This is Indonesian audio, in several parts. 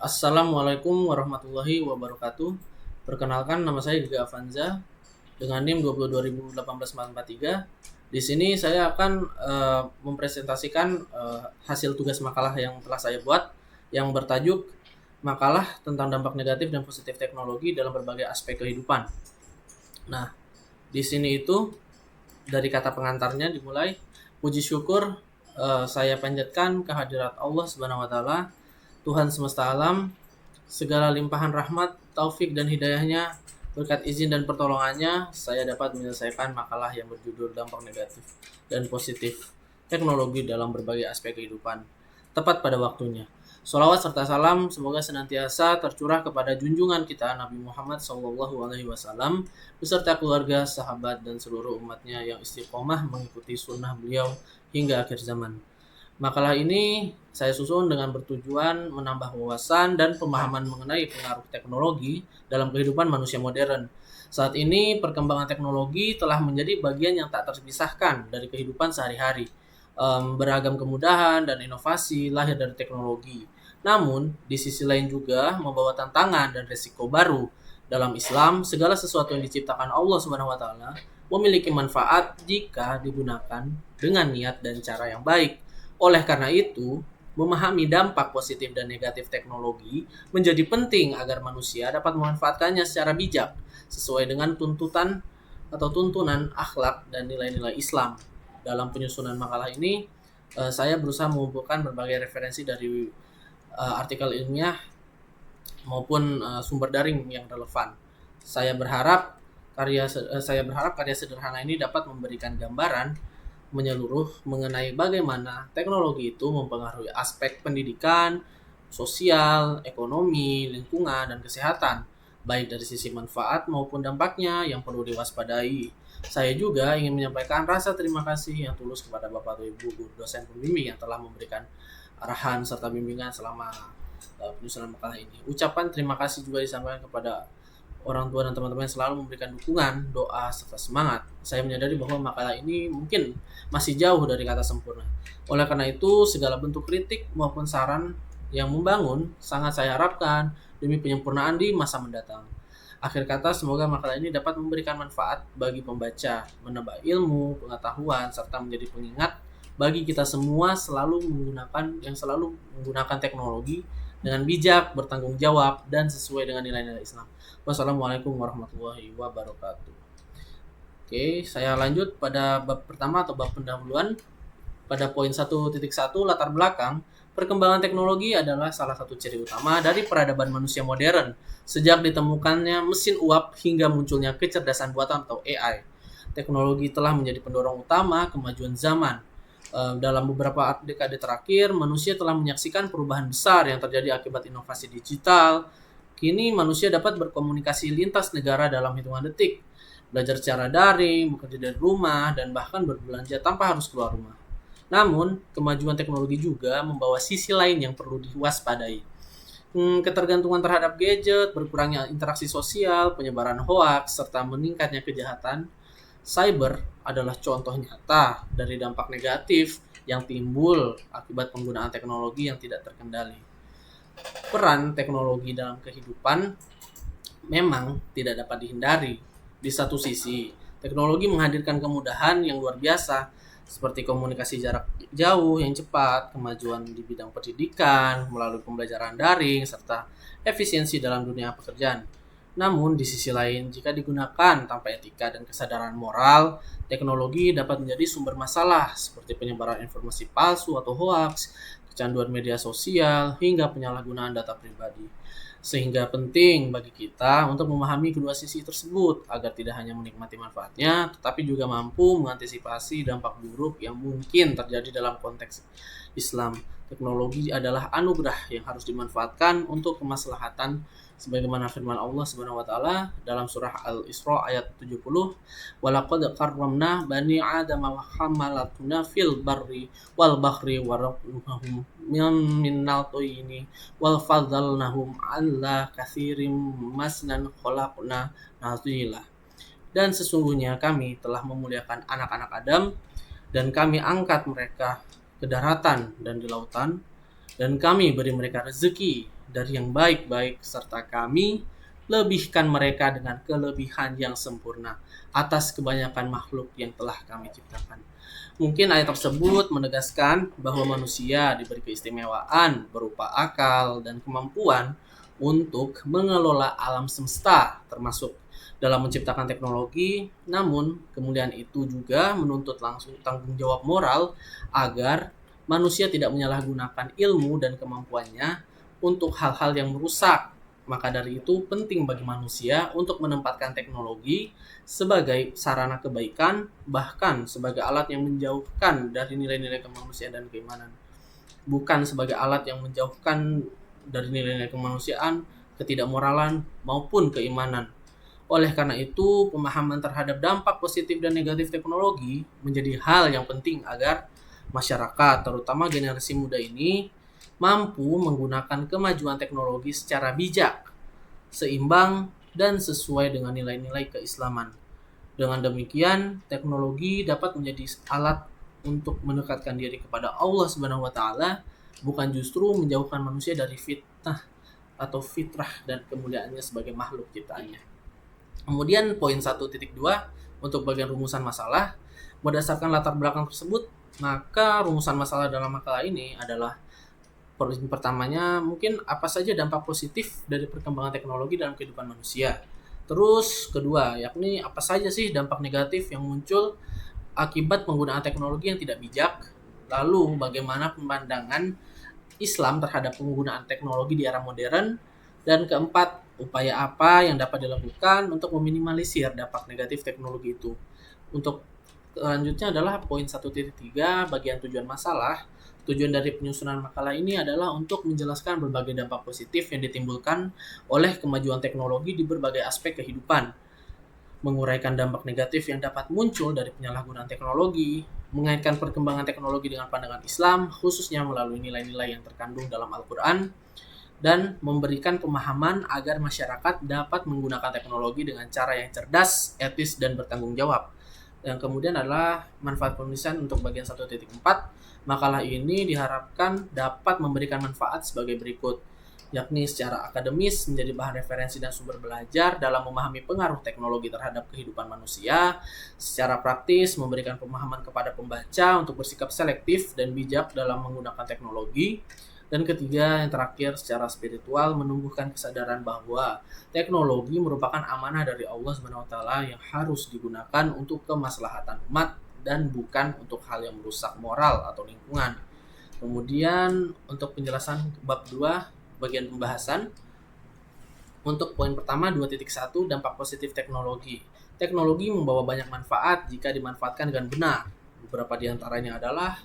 Assalamualaikum warahmatullahi wabarakatuh. Perkenalkan, nama saya Giga Avanza dengan NIM 22.2018-443. Di sini saya akan mempresentasikan hasil tugas makalah yang telah saya buat yang bertajuk Makalah tentang dampak negatif dan positif teknologi dalam berbagai aspek kehidupan. Nah, di sini itu dari kata pengantarnya dimulai, puji syukur saya panjatkan kehadirat Allah Subhanahu wa taala, Tuhan semesta alam, segala limpahan rahmat, taufik dan hidayahnya, berkat izin dan pertolongannya, saya dapat menyelesaikan makalah yang berjudul dampak negatif dan positif teknologi dalam berbagai aspek kehidupan, tepat pada waktunya. Sholawat serta salam semoga senantiasa tercurah kepada junjungan kita Nabi Muhammad SAW beserta keluarga, sahabat, dan seluruh umatnya yang istiqomah mengikuti sunnah beliau hingga akhir zaman. Makalah ini saya susun dengan bertujuan menambah wawasan dan pemahaman mengenai pengaruh teknologi dalam kehidupan manusia modern. Saat ini perkembangan teknologi telah menjadi bagian yang tak terpisahkan dari kehidupan sehari-hari. Beragam kemudahan dan inovasi lahir dari teknologi. Namun, di sisi lain juga membawa tantangan dan risiko baru. Dalam Islam, segala sesuatu yang diciptakan Allah Subhanahu wa taala memiliki manfaat jika digunakan dengan niat dan cara yang baik. Oleh karena itu, memahami dampak positif dan negatif teknologi menjadi penting agar manusia dapat memanfaatkannya secara bijak sesuai dengan tuntutan atau tuntunan akhlak dan nilai-nilai Islam. Dalam penyusunan makalah ini, saya berusaha mengumpulkan berbagai referensi dari artikel ilmiah maupun sumber daring yang relevan. Saya berharap karya sederhana ini dapat memberikan gambaran menyeluruh mengenai bagaimana teknologi itu mempengaruhi aspek pendidikan, sosial, ekonomi, lingkungan, dan kesehatan, baik dari sisi manfaat maupun dampaknya yang perlu diwaspadai. Saya juga ingin menyampaikan rasa terima kasih yang tulus kepada Bapak atau Ibu guru dosen pembimbing yang telah memberikan arahan serta bimbingan selama penyusunan makalah ini. Ucapan terima kasih juga disampaikan kepada orang tua dan teman-teman yang selalu memberikan dukungan, doa, serta semangat. Saya menyadari bahwa makalah ini mungkin masih jauh dari kata sempurna. Oleh karena itu, segala bentuk kritik maupun saran yang membangun sangat saya harapkan demi penyempurnaan di masa mendatang. Akhir kata, semoga makalah ini dapat memberikan manfaat bagi pembaca, menambah ilmu, pengetahuan, serta menjadi pengingat bagi kita semua selalu menggunakan teknologi dengan bijak, bertanggung jawab, dan sesuai dengan nilai-nilai Islam. Wassalamualaikum warahmatullahi wabarakatuh. Oke, saya lanjut pada bab pertama atau bab pendahuluan. Pada poin 1.1 latar belakang, perkembangan teknologi adalah salah satu ciri utama dari peradaban manusia modern sejak ditemukannya mesin uap hingga munculnya kecerdasan buatan atau AI. Teknologi telah menjadi pendorong utama kemajuan zaman. Dalam beberapa dekade terakhir, manusia telah menyaksikan perubahan besar yang terjadi akibat inovasi digital. Kini manusia dapat berkomunikasi lintas negara dalam hitungan detik, belajar secara daring, bekerja dari rumah, dan bahkan berbelanja tanpa harus keluar rumah. Namun, kemajuan teknologi juga membawa sisi lain yang perlu diwaspadai. Ketergantungan terhadap gadget, berkurangnya interaksi sosial, penyebaran hoaks, serta meningkatnya kejahatan cyber adalah contoh nyata dari dampak negatif yang timbul akibat penggunaan teknologi yang tidak terkendali. Peran teknologi dalam kehidupan memang tidak dapat dihindari. Di satu sisi, teknologi menghadirkan kemudahan yang luar biasa, seperti komunikasi jarak jauh yang cepat, kemajuan di bidang pendidikan melalui pembelajaran daring, serta efisiensi dalam dunia pekerjaan. Namun, di sisi lain, jika digunakan tanpa etika dan kesadaran moral, teknologi dapat menjadi sumber masalah seperti penyebaran informasi palsu atau hoaks, kecanduan media sosial, hingga penyalahgunaan data pribadi. Sehingga penting bagi kita untuk memahami kedua sisi tersebut agar tidak hanya menikmati manfaatnya, tetapi juga mampu mengantisipasi dampak buruk yang mungkin terjadi dalam konteks Islam. Teknologi adalah anugerah yang harus dimanfaatkan untuk kemaslahatan sebagaimana firman Allah Subhanahu wa taala dalam surah Al-Isra ayat 70, "Walaqad karramna bani Adam wa hamalatuna fil barri wal bahri wa razaqnahum minnal thayyibin wal fadzalnahum 'ala katsirin masnan khalaqna nazila." Dan sesungguhnya kami telah memuliakan anak-anak Adam dan kami angkat mereka ke daratan dan di lautan Dan kami beri mereka rezeki dari yang baik-baik, serta kami lebihkan mereka dengan kelebihan yang sempurna atas kebanyakan makhluk yang telah kami ciptakan. Mungkin ayat tersebut menegaskan bahwa manusia diberi keistimewaan berupa akal dan kemampuan untuk mengelola alam semesta, termasuk dalam menciptakan teknologi. Namun, kemudian itu juga menuntut langsung tanggung jawab moral agar manusia tidak menyalahgunakan ilmu dan kemampuannya untuk hal-hal yang merusak. Maka dari itu penting bagi manusia untuk menempatkan teknologi sebagai sarana kebaikan, bahkan sebagai alat yang menjauhkan dari nilai-nilai kemanusiaan dan keimanan. Bukan sebagai alat yang menjauhkan dari nilai-nilai kemanusiaan, ketidakmoralan, maupun keimanan. Oleh karena itu, pemahaman terhadap dampak positif dan negatif teknologi menjadi hal yang penting agar masyarakat, terutama generasi muda ini, mampu menggunakan kemajuan teknologi secara bijak, seimbang, dan sesuai dengan nilai-nilai keislaman. Dengan demikian, teknologi dapat menjadi alat untuk mendekatkan diri kepada Allah Subhanahu wa taala, bukan justru menjauhkan manusia dari fitnah atau fitrah dan kemuliaannya sebagai makhluk ciptaannya. Kemudian poin 1.2 untuk bagian rumusan masalah. Berdasarkan latar belakang tersebut, maka rumusan masalah dalam makalah ini adalah pertamanya mungkin apa saja dampak positif dari perkembangan teknologi dalam kehidupan manusia. Terus kedua, yakni apa saja sih dampak negatif yang muncul akibat penggunaan teknologi yang tidak bijak. Lalu bagaimana pemandangan Islam terhadap penggunaan teknologi di era modern. Dan keempat, upaya apa yang dapat dilakukan untuk meminimalisir dampak negatif teknologi itu. Untuk selanjutnya adalah poin 1.3 bagian tujuan masalah. Tujuan dari penyusunan makalah ini adalah untuk menjelaskan berbagai dampak positif yang ditimbulkan oleh kemajuan teknologi di berbagai aspek kehidupan, menguraikan dampak negatif yang dapat muncul dari penyalahgunaan teknologi, mengaitkan perkembangan teknologi dengan pandangan Islam, khususnya melalui nilai-nilai yang terkandung dalam Al-Quran, dan memberikan pemahaman agar masyarakat dapat menggunakan teknologi dengan cara yang cerdas, etis, dan bertanggung jawab. Yang kemudian adalah manfaat penulisan untuk bagian 1.4. Makalah ini diharapkan dapat memberikan manfaat sebagai berikut, yakni secara akademis menjadi bahan referensi dan sumber belajar dalam memahami pengaruh teknologi terhadap kehidupan manusia, secara praktis memberikan pemahaman kepada pembaca untuk bersikap selektif dan bijak dalam menggunakan teknologi, dan ketiga, yang terakhir, secara spiritual menumbuhkan kesadaran bahwa teknologi merupakan amanah dari Allah Subhanahu wa taala yang harus digunakan untuk kemaslahatan umat dan bukan untuk hal yang merusak moral atau lingkungan. Kemudian untuk penjelasan bab 2 bagian pembahasan, untuk poin pertama 2.1 dampak positif teknologi. Teknologi membawa banyak manfaat jika dimanfaatkan dengan benar. Beberapa di antaranya adalah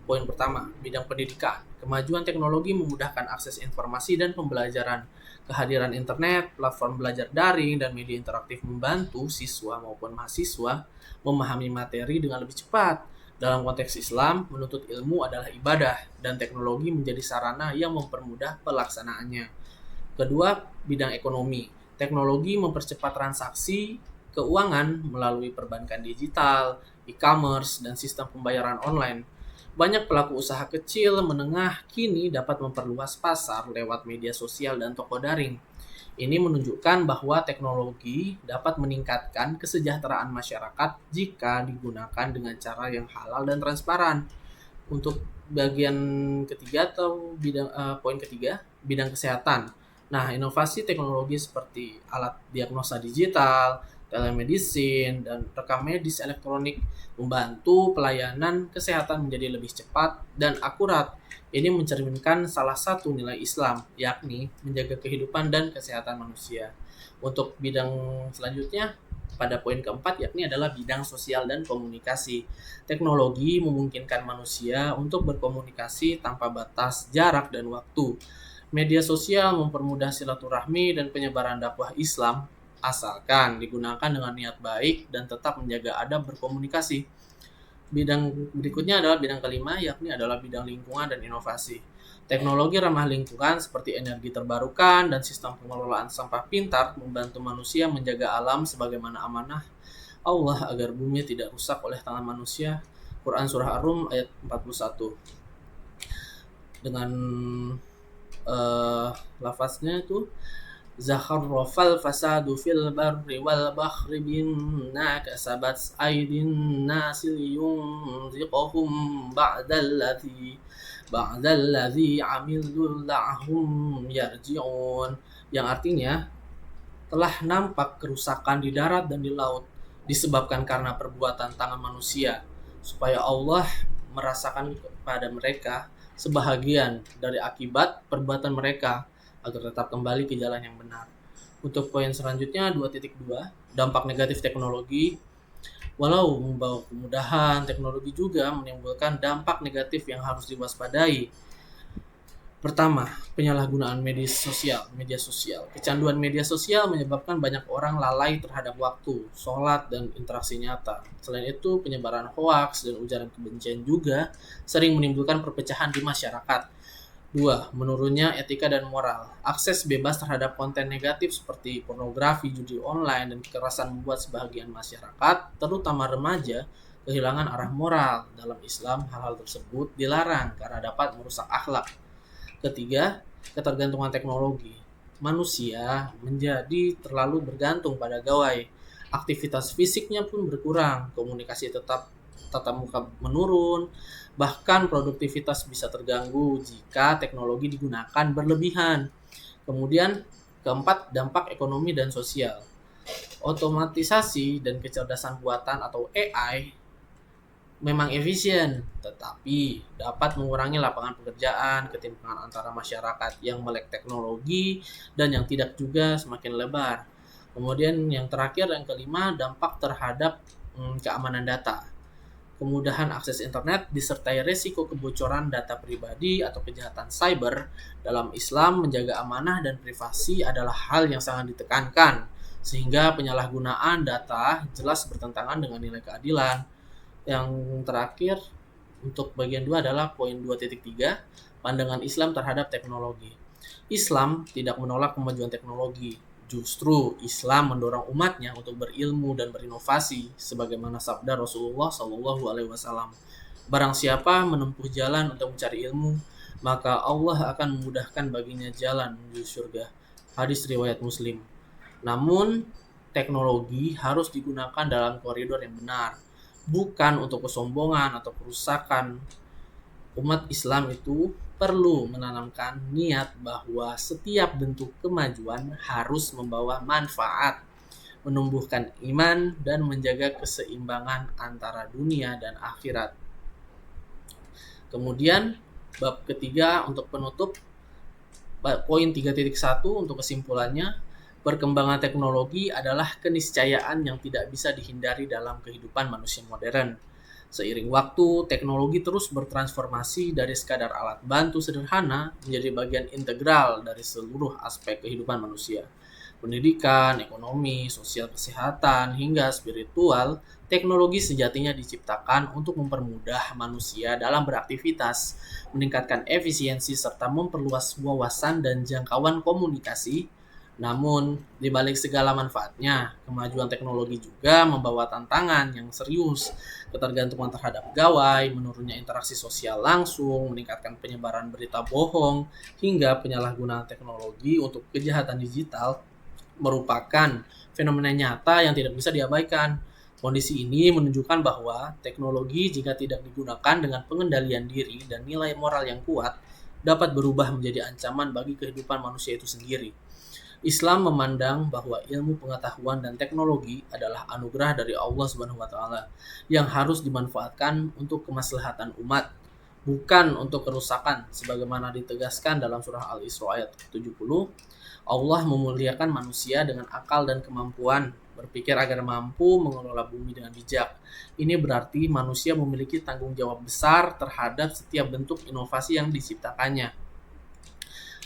poin pertama, bidang pendidikan. Kemajuan teknologi memudahkan akses informasi dan pembelajaran. Kehadiran internet, platform belajar daring, dan media interaktif membantu siswa maupun mahasiswa memahami materi dengan lebih cepat. Dalam konteks Islam, menuntut ilmu adalah ibadah, dan teknologi menjadi sarana yang mempermudah pelaksanaannya. Kedua, bidang ekonomi. Teknologi mempercepat transaksi keuangan melalui perbankan digital, e-commerce, dan sistem pembayaran online. Banyak pelaku usaha kecil menengah kini dapat memperluas pasar lewat media sosial dan toko daring. Ini menunjukkan bahwa teknologi dapat meningkatkan kesejahteraan masyarakat jika digunakan dengan cara yang halal dan transparan. Untuk bagian ketiga atau poin ketiga, bidang kesehatan. Nah, inovasi teknologi seperti alat diagnosa digital, telemedicine, dan rekam medis elektronik membantu pelayanan kesehatan menjadi lebih cepat dan akurat. Ini mencerminkan salah satu nilai Islam, yakni menjaga kehidupan dan kesehatan manusia. Untuk bidang selanjutnya, pada poin keempat, yakni adalah bidang sosial dan komunikasi. Teknologi memungkinkan manusia untuk berkomunikasi tanpa batas jarak dan waktu. Media sosial mempermudah silaturahmi dan penyebaran dakwah Islam, asalkan digunakan dengan niat baik dan tetap menjaga adab berkomunikasi. Bidang berikutnya adalah bidang kelima, yakni adalah bidang lingkungan dan inovasi. Teknologi ramah lingkungan seperti energi terbarukan dan sistem pengelolaan sampah pintar membantu manusia menjaga alam sebagaimana amanah Allah agar bumi tidak rusak oleh tangan manusia. Quran Surah Ar-Rum ayat 41. dengan lafaznya itu Zakharrafal fasadu fil barri wal bahri bima kasabat aydin nasi liyunziqahum ba'dalladzi amilu la'hum yarji'un, yang artinya telah nampak kerusakan di darat dan di laut disebabkan karena perbuatan tangan manusia, supaya Allah merasakan kepada mereka sebahagian dari akibat perbuatan mereka agar tetap kembali ke jalan yang benar. Untuk poin selanjutnya 2.2, dampak negatif teknologi. Walau membawa kemudahan, teknologi juga menimbulkan dampak negatif yang harus diwaspadai. Pertama, penyalahgunaan media sosial. Kecanduan media sosial menyebabkan banyak orang lalai terhadap waktu, sholat, dan interaksi nyata. Selain itu, penyebaran hoaks dan ujaran kebencian juga sering menimbulkan perpecahan di masyarakat. 2. Menurunnya etika dan moral. Akses bebas terhadap konten negatif seperti pornografi, judi online, dan kekerasan membuat sebagian masyarakat, terutama remaja, kehilangan arah moral. Dalam Islam, hal-hal tersebut dilarang karena dapat merusak akhlak. Ketiga, ketergantungan teknologi. Manusia menjadi terlalu bergantung pada gawai. Aktivitas fisiknya pun berkurang, komunikasi tatap muka menurun, bahkan produktivitas bisa terganggu jika teknologi digunakan berlebihan. Kemudian, keempat, dampak ekonomi dan sosial. Otomatisasi dan kecerdasan buatan atau AI memang efisien, tetapi dapat mengurangi lapangan pekerjaan, ketimpangan antara masyarakat yang melek teknologi dan yang tidak juga semakin lebar. Kemudian yang terakhir, yang kelima, dampak terhadap keamanan data. Kemudahan akses internet disertai risiko kebocoran data pribadi atau kejahatan cyber. Dalam Islam, menjaga amanah dan privasi adalah hal yang sangat ditekankan, sehingga penyalahgunaan data jelas bertentangan dengan nilai keadilan. Yang terakhir, untuk bagian 2 adalah poin 2.3, pandangan Islam terhadap teknologi. Islam tidak menolak kemajuan teknologi, justru Islam mendorong umatnya untuk berilmu dan berinovasi, sebagaimana sabda Rasulullah SAW. Barang siapa menempuh jalan untuk mencari ilmu, maka Allah akan memudahkan baginya jalan menuju surga. Hadis riwayat Muslim. Namun, teknologi harus digunakan dalam koridor yang benar, bukan untuk kesombongan atau kerusakan. Umat Islam itu perlu menanamkan niat bahwa setiap bentuk kemajuan harus membawa manfaat, menumbuhkan iman, dan menjaga keseimbangan antara dunia dan akhirat. Kemudian, bab ketiga untuk penutup, poin 3.1 untuk kesimpulannya, perkembangan teknologi adalah keniscayaan yang tidak bisa dihindari dalam kehidupan manusia modern. Seiring waktu, teknologi terus bertransformasi dari sekadar alat bantu sederhana menjadi bagian integral dari seluruh aspek kehidupan manusia. Pendidikan, ekonomi, sosial, kesehatan, hingga spiritual, teknologi sejatinya diciptakan untuk mempermudah manusia dalam beraktivitas, meningkatkan efisiensi, serta memperluas wawasan dan jangkauan komunikasi. Namun, di balik segala manfaatnya, kemajuan teknologi juga membawa tantangan yang serius. Ketergantungan terhadap gawai, menurunnya interaksi sosial langsung, meningkatkan penyebaran berita bohong, hingga penyalahgunaan teknologi untuk kejahatan digital merupakan fenomena nyata yang tidak bisa diabaikan. Kondisi ini menunjukkan bahwa teknologi jika tidak digunakan dengan pengendalian diri dan nilai moral yang kuat, dapat berubah menjadi ancaman bagi kehidupan manusia itu sendiri. Islam memandang bahwa ilmu pengetahuan dan teknologi adalah anugerah dari Allah SWT yang harus dimanfaatkan untuk kemaslahatan umat, bukan untuk kerusakan, sebagaimana ditegaskan dalam surah Al-Isra ayat 70. Allah memuliakan manusia dengan akal dan kemampuan berpikir agar mampu mengelola bumi dengan bijak. Ini berarti manusia memiliki tanggung jawab besar terhadap setiap bentuk inovasi yang diciptakannya.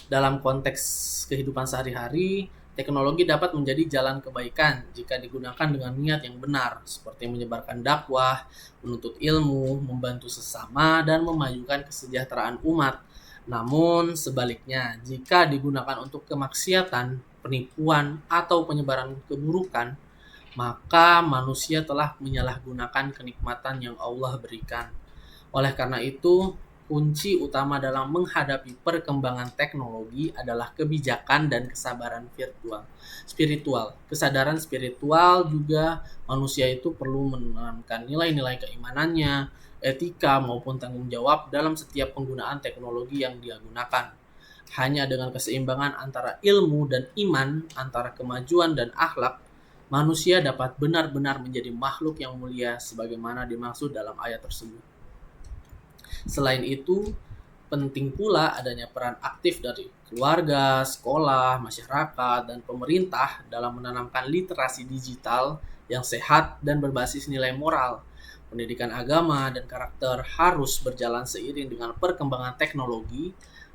Dalam konteks kehidupan sehari-hari, teknologi dapat menjadi jalan kebaikan jika digunakan dengan niat yang benar, seperti menyebarkan dakwah, menuntut ilmu, membantu sesama, dan memajukan kesejahteraan umat. Namun, sebaliknya, jika digunakan untuk kemaksiatan, penipuan, atau penyebaran keburukan, maka manusia telah menyalahgunakan kenikmatan yang Allah berikan. Oleh karena itu, kunci utama dalam menghadapi perkembangan teknologi adalah kebijakan dan kesabaran spiritual. Kesadaran spiritual juga manusia itu perlu menanamkan nilai-nilai keimanannya, etika maupun tanggung jawab dalam setiap penggunaan teknologi yang dia gunakan. Hanya dengan keseimbangan antara ilmu dan iman, antara kemajuan dan akhlak, manusia dapat benar-benar menjadi makhluk yang mulia sebagaimana dimaksud dalam ayat tersebut. Selain itu, penting pula adanya peran aktif dari keluarga, sekolah, masyarakat, dan pemerintah dalam menanamkan literasi digital yang sehat dan berbasis nilai moral. Pendidikan agama dan karakter harus berjalan seiring dengan perkembangan teknologi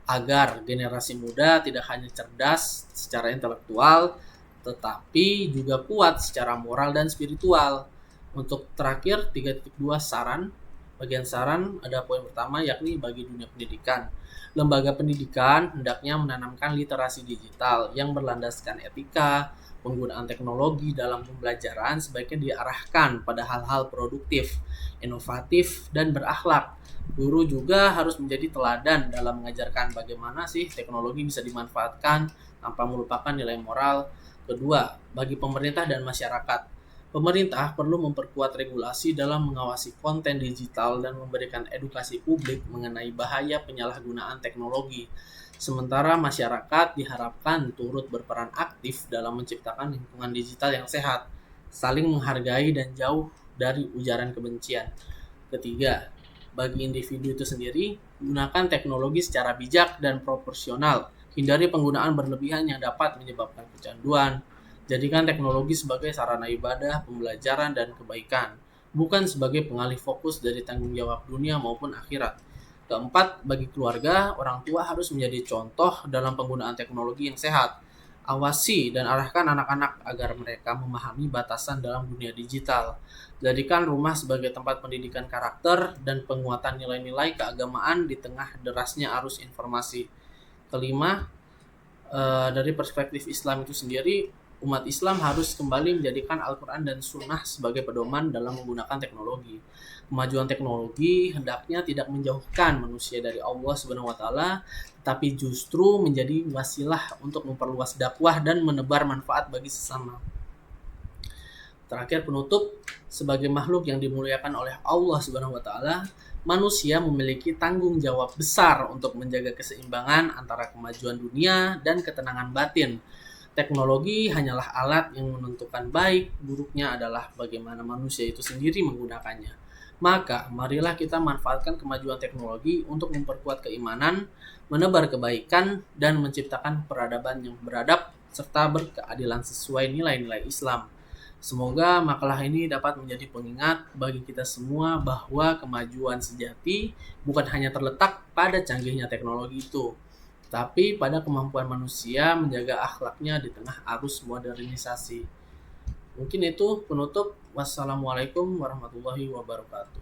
agar generasi muda tidak hanya cerdas secara intelektual, tetapi juga kuat secara moral dan spiritual. Untuk terakhir, 3.2 saran. Bagian saran ada poin pertama yakni bagi dunia pendidikan. Lembaga pendidikan hendaknya menanamkan literasi digital yang berlandaskan etika, penggunaan teknologi dalam pembelajaran sebaiknya diarahkan pada hal-hal produktif, inovatif, dan berakhlak. Guru juga harus menjadi teladan dalam mengajarkan bagaimana sih teknologi bisa dimanfaatkan tanpa melupakan nilai moral. Kedua, bagi pemerintah dan masyarakat, pemerintah perlu memperkuat regulasi dalam mengawasi konten digital dan memberikan edukasi publik mengenai bahaya penyalahgunaan teknologi. Sementara masyarakat diharapkan turut berperan aktif dalam menciptakan lingkungan digital yang sehat, saling menghargai dan jauh dari ujaran kebencian. Ketiga, bagi individu itu sendiri, gunakan teknologi secara bijak dan proporsional. Hindari penggunaan berlebihan yang dapat menyebabkan kecanduan. Jadikan teknologi sebagai sarana ibadah, pembelajaran, dan kebaikan, bukan sebagai pengalih fokus dari tanggung jawab dunia maupun akhirat. Keempat, bagi keluarga, orang tua harus menjadi contoh dalam penggunaan teknologi yang sehat. Awasi dan arahkan anak-anak agar mereka memahami batasan dalam dunia digital. Jadikan rumah sebagai tempat pendidikan karakter dan penguatan nilai-nilai keagamaan di tengah derasnya arus informasi. Kelima, dari perspektif Islam itu sendiri, umat Islam harus kembali menjadikan Al-Quran dan Sunnah sebagai pedoman dalam menggunakan teknologi. Kemajuan teknologi hendaknya tidak menjauhkan manusia dari Allah SWT, tetapi justru menjadi wasilah untuk memperluas dakwah dan menebar manfaat bagi sesama. Terakhir penutup, sebagai makhluk yang dimuliakan oleh Allah SWT, manusia memiliki tanggung jawab besar untuk menjaga keseimbangan antara kemajuan dunia dan ketenangan batin. Teknologi hanyalah alat yang menentukan baik buruknya adalah bagaimana manusia itu sendiri menggunakannya. Maka, marilah kita manfaatkan kemajuan teknologi untuk memperkuat keimanan, menebar kebaikan, dan menciptakan peradaban yang beradab serta berkeadilan sesuai nilai-nilai Islam. Semoga makalah ini dapat menjadi pengingat bagi kita semua bahwa kemajuan sejati bukan hanya terletak pada canggihnya teknologi itu, tapi pada kemampuan manusia menjaga akhlaknya di tengah arus modernisasi. Mungkin itu penutup. Wassalamualaikum warahmatullahi wabarakatuh.